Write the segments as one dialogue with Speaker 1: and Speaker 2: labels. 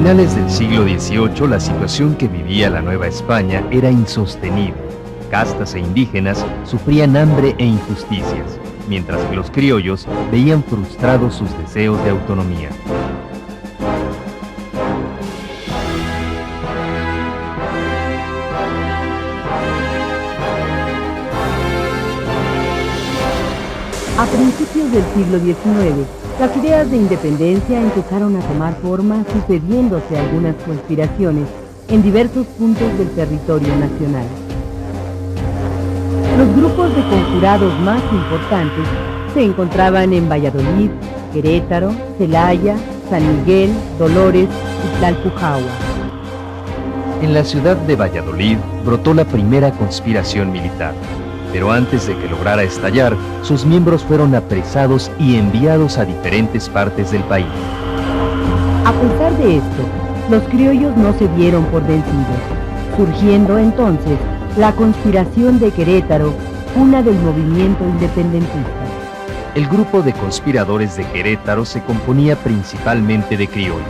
Speaker 1: finales del siglo XVIII, la situación que vivía la Nueva España era insostenible. Castas e indígenas sufrían hambre e injusticias, mientras que los criollos veían frustrados sus deseos de autonomía.
Speaker 2: A principios del siglo XIX, las ideas de independencia empezaron a tomar forma, sucediéndose algunas conspiraciones en diversos puntos del territorio nacional. Los grupos de conjurados más importantes se encontraban en Valladolid, Querétaro, Celaya, San Miguel, Dolores y Tlalpujahua.
Speaker 1: En la ciudad de Valladolid brotó la primera conspiración militar, pero antes de que lograra estallar, sus miembros fueron apresados y enviados a diferentes partes del país.
Speaker 2: A pesar de esto, los criollos no se dieron por vencidos, surgiendo entonces la conspiración de Querétaro, cuna del movimiento independentista.
Speaker 1: El grupo de conspiradores de Querétaro se componía principalmente de criollos.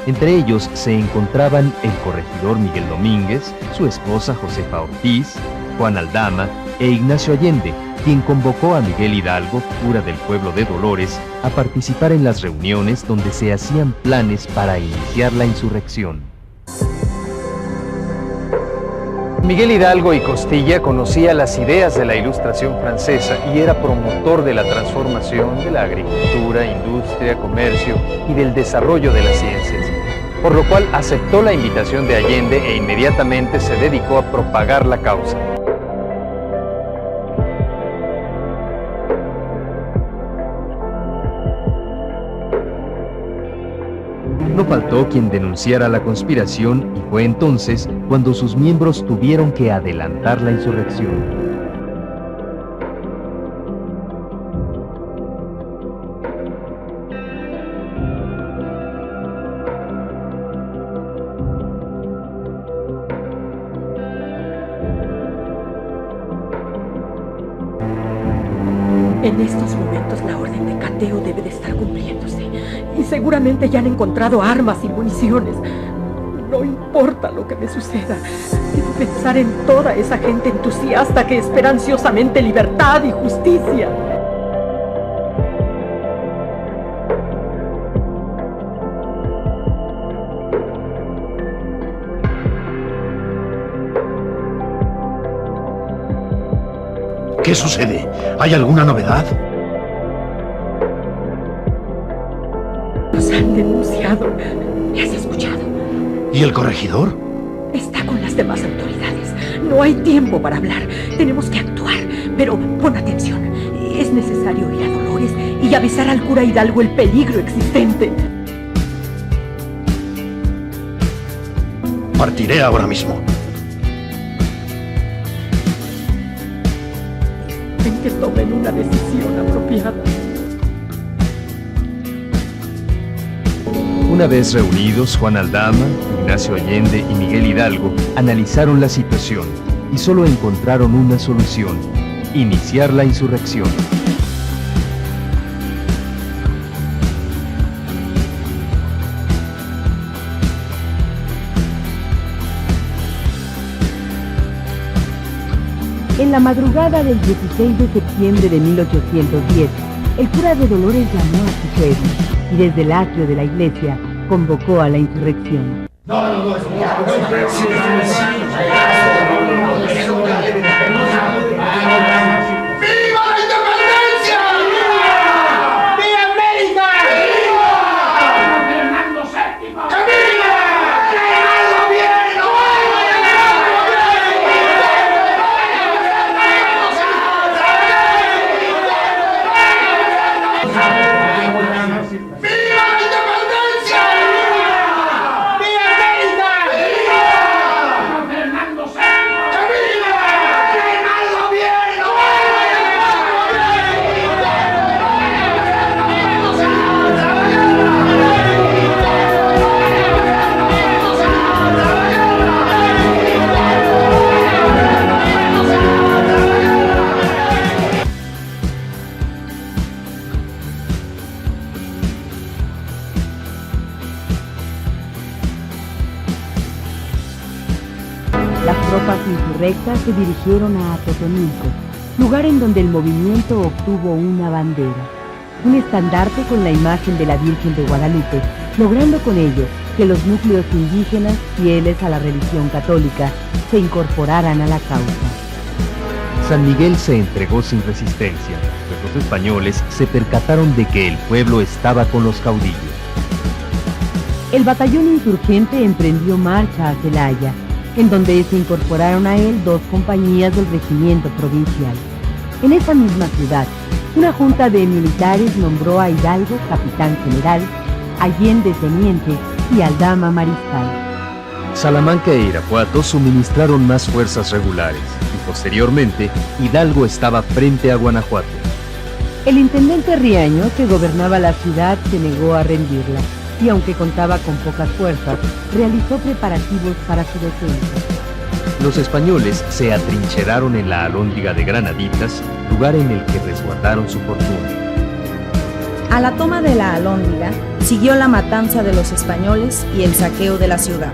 Speaker 1: Entre ellos se encontraban el corregidor Miguel Domínguez, su esposa Josefa Ortiz, Juan Aldama e Ignacio Allende, quien convocó a Miguel Hidalgo, cura del pueblo de Dolores, a participar en las reuniones donde se hacían planes para iniciar la insurrección. Miguel Hidalgo y Costilla conocía las ideas de la Ilustración francesa y era promotor de la transformación de la agricultura, industria, comercio y del desarrollo de las ciencias, por lo cual aceptó la invitación de Allende e inmediatamente se dedicó a propagar la causa. No faltó quien denunciara la conspiración y fue entonces cuando sus miembros tuvieron que adelantar la insurrección.
Speaker 3: En estos momentos la orden de cateo debe de estar cumpliéndose y seguramente ya han encontrado armas y municiones. No importa lo que me suceda, debo pensar en toda esa gente entusiasta que espera ansiosamente libertad y justicia.
Speaker 4: ¿Qué sucede? ¿Hay alguna novedad?
Speaker 3: Nos han denunciado. ¿Me has escuchado?
Speaker 4: ¿Y el corregidor?
Speaker 3: Está con las demás autoridades. No hay tiempo para hablar. Tenemos que actuar. Pero pon atención. Es necesario ir a Dolores y avisar al cura Hidalgo el peligro existente.
Speaker 4: Partiré ahora mismo.
Speaker 3: En que tomen una decisión apropiada.
Speaker 1: Una vez reunidos, Juan Aldama, Ignacio Allende y Miguel Hidalgo analizaron la situación y solo encontraron una solución: iniciar la insurrección.
Speaker 2: En la madrugada del 16 de septiembre de 1810, el cura de Dolores llamó a su pueblo y desde el atrio de la iglesia convocó a la insurrección. Las tropas insurrectas se dirigieron a Atotonilco, lugar en donde el movimiento obtuvo una bandera, un estandarte con la imagen de la Virgen de Guadalupe, logrando con ello que los núcleos indígenas fieles a la religión católica se incorporaran a la causa.
Speaker 1: San Miguel se entregó sin resistencia, pues los españoles se percataron de que el pueblo estaba con los caudillos.
Speaker 2: El batallón insurgente emprendió marcha a Celaya, en donde se incorporaron a él 2 compañías del regimiento provincial. En esa misma ciudad, una junta de militares nombró a Hidalgo capitán general, Allende teniente y Aldama mariscal.
Speaker 1: Salamanca e Irapuato suministraron más fuerzas regulares y posteriormente Hidalgo estaba frente a Guanajuato.
Speaker 2: El intendente Riaño, que gobernaba la ciudad, se negó a rendirla y aunque contaba con pocas fuerzas, realizó preparativos para su defensa.
Speaker 1: Los españoles se atrincheraron en la Alhóndiga de Granaditas, lugar en el que resguardaron su fortuna.
Speaker 5: A la toma de la Alhóndiga siguió la matanza de los españoles y el saqueo de la ciudad.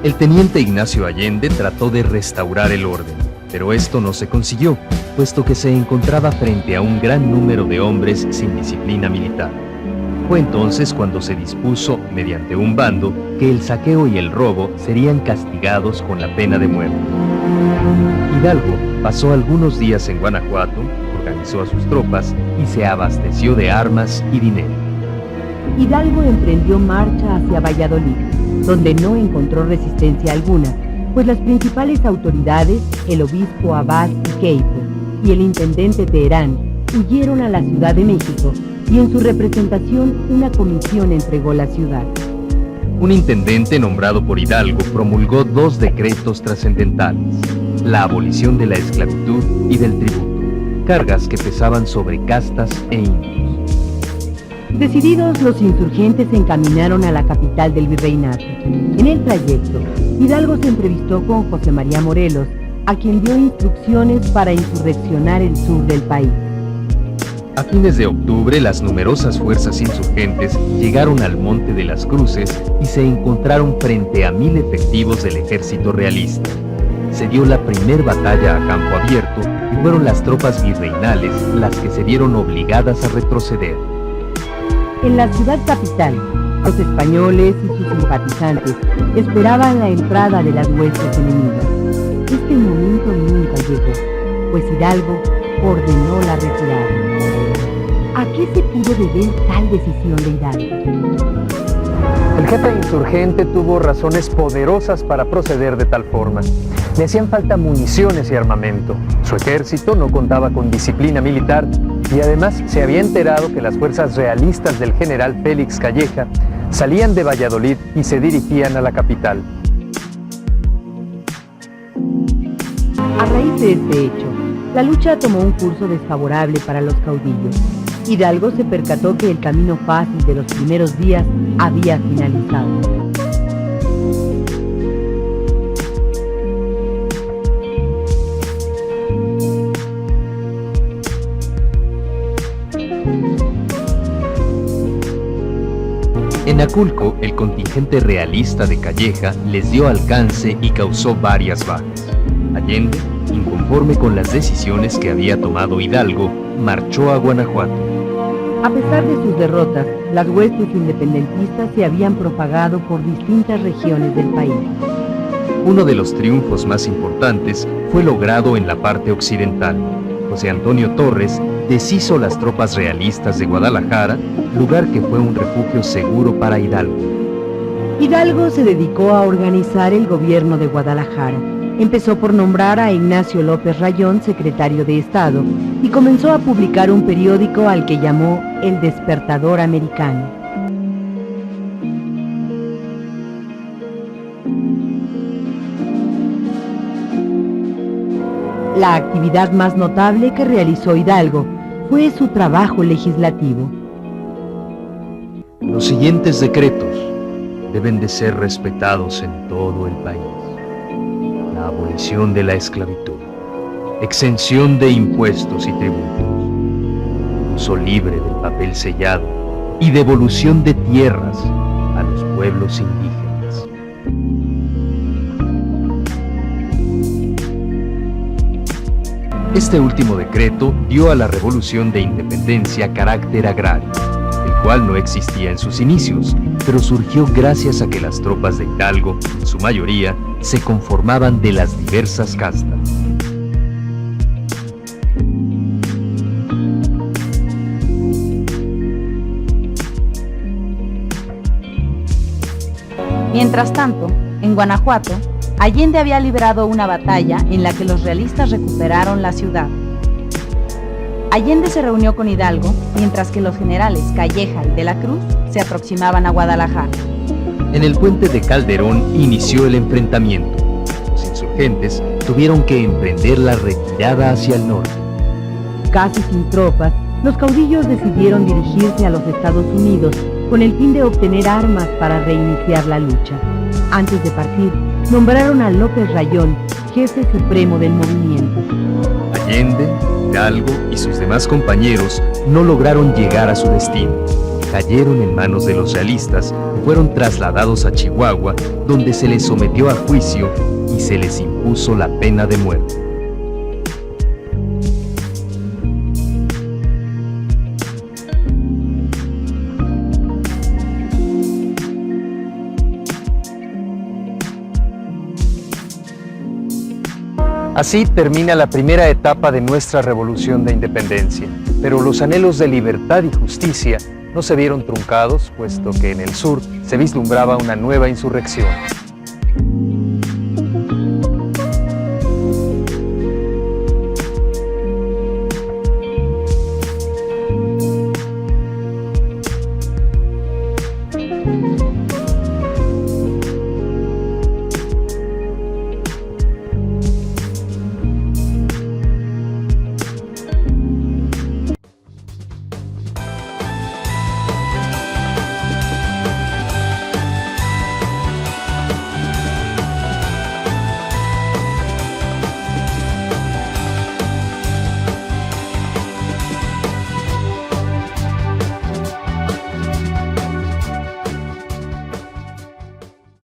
Speaker 1: El teniente Ignacio Allende trató de restaurar el orden, pero esto no se consiguió, puesto que se encontraba frente a un gran número de hombres sin disciplina militar. Fue entonces cuando se dispuso, mediante un bando, que el saqueo y el robo serían castigados con la pena de muerte. Hidalgo pasó algunos días en Guanajuato, organizó a sus tropas y se abasteció de armas y dinero.
Speaker 2: Hidalgo emprendió marcha hacia Valladolid, donde no encontró resistencia alguna, pues las principales autoridades, el obispo Abad y Queipo y el intendente Teherán, huyeron a la Ciudad de México y en su representación una comisión entregó la ciudad.
Speaker 1: Un intendente nombrado por Hidalgo promulgó 2 decretos trascendentales: la abolición de la esclavitud y del tributo, cargas que pesaban sobre castas e indios.
Speaker 2: Decididos, los insurgentes se encaminaron a la capital del virreinato. En el trayecto, Hidalgo se entrevistó con José María Morelos, a quien dio instrucciones para insurreccionar el sur del país.
Speaker 1: A fines de octubre, las numerosas fuerzas insurgentes llegaron al Monte de las Cruces y se encontraron frente a 1000 efectivos del ejército realista. Se dio la primer batalla a campo abierto y fueron las tropas virreinales las que se vieron obligadas a retroceder.
Speaker 2: En la ciudad capital, los españoles y sus simpatizantes esperaban la entrada de las huestes enemigas. Este momento nunca llegó, pues Hidalgo ordenó la retirada. ¿A qué se pudo deber tal decisión de Hidalgo?
Speaker 6: El jefe insurgente tuvo razones poderosas para proceder de tal forma. Le hacían falta municiones y armamento. Su ejército no contaba con disciplina militar y además se había enterado que las fuerzas realistas del general Félix Calleja salían de Valladolid y se dirigían a la capital.
Speaker 2: A raíz de este hecho, la lucha tomó un curso desfavorable para los caudillos. Hidalgo se percató que el camino fácil de los primeros días había finalizado.
Speaker 1: En Aculco, el contingente realista de Calleja les dio alcance y causó varias bajas. Allende, inconforme con las decisiones que había tomado Hidalgo, marchó a Guanajuato.
Speaker 2: A pesar de sus derrotas, las huestes independentistas se habían propagado por distintas regiones del país.
Speaker 1: Uno de los triunfos más importantes fue logrado en la parte occidental. José Antonio Torres deshizo las tropas realistas de Guadalajara, lugar que fue un refugio seguro para Hidalgo.
Speaker 2: Hidalgo se dedicó a organizar el gobierno de Guadalajara. Empezó por nombrar a Ignacio López Rayón secretario de Estado y comenzó a publicar un periódico al que llamó El Despertador Americano. La actividad más notable que realizó Hidalgo fue su trabajo legislativo.
Speaker 1: Los siguientes decretos deben de ser respetados en todo el país: la abolición de la esclavitud, exención de impuestos y tributos, uso libre del papel sellado y devolución de tierras a los pueblos indígenas. Este último decreto dio a la Revolución de Independencia carácter agrario, el cual no existía en sus inicios, pero surgió gracias a que las tropas de Hidalgo, en su mayoría, se conformaban de las diversas castas.
Speaker 5: Mientras tanto, en Guanajuato, Allende había librado una batalla en la que los realistas recuperaron la ciudad. Allende se reunió con Hidalgo, mientras que los generales Calleja y de la Cruz se aproximaban a Guadalajara.
Speaker 1: En el puente de Calderón inició el enfrentamiento. Los insurgentes tuvieron que emprender la retirada hacia el norte.
Speaker 2: Casi sin tropas, los caudillos decidieron dirigirse a los Estados Unidos con el fin de obtener armas para reiniciar la lucha. Antes de partir, nombraron a López Rayón jefe supremo del movimiento.
Speaker 1: Allende, Hidalgo y sus demás compañeros no lograron llegar a su destino. Cayeron en manos de los realistas y fueron trasladados a Chihuahua, donde se les sometió a juicio y se les impuso la pena de muerte.
Speaker 6: Así termina la primera etapa de nuestra Revolución de Independencia, pero los anhelos de libertad y justicia no se vieron truncados, puesto que en el sur se vislumbraba una nueva insurrección.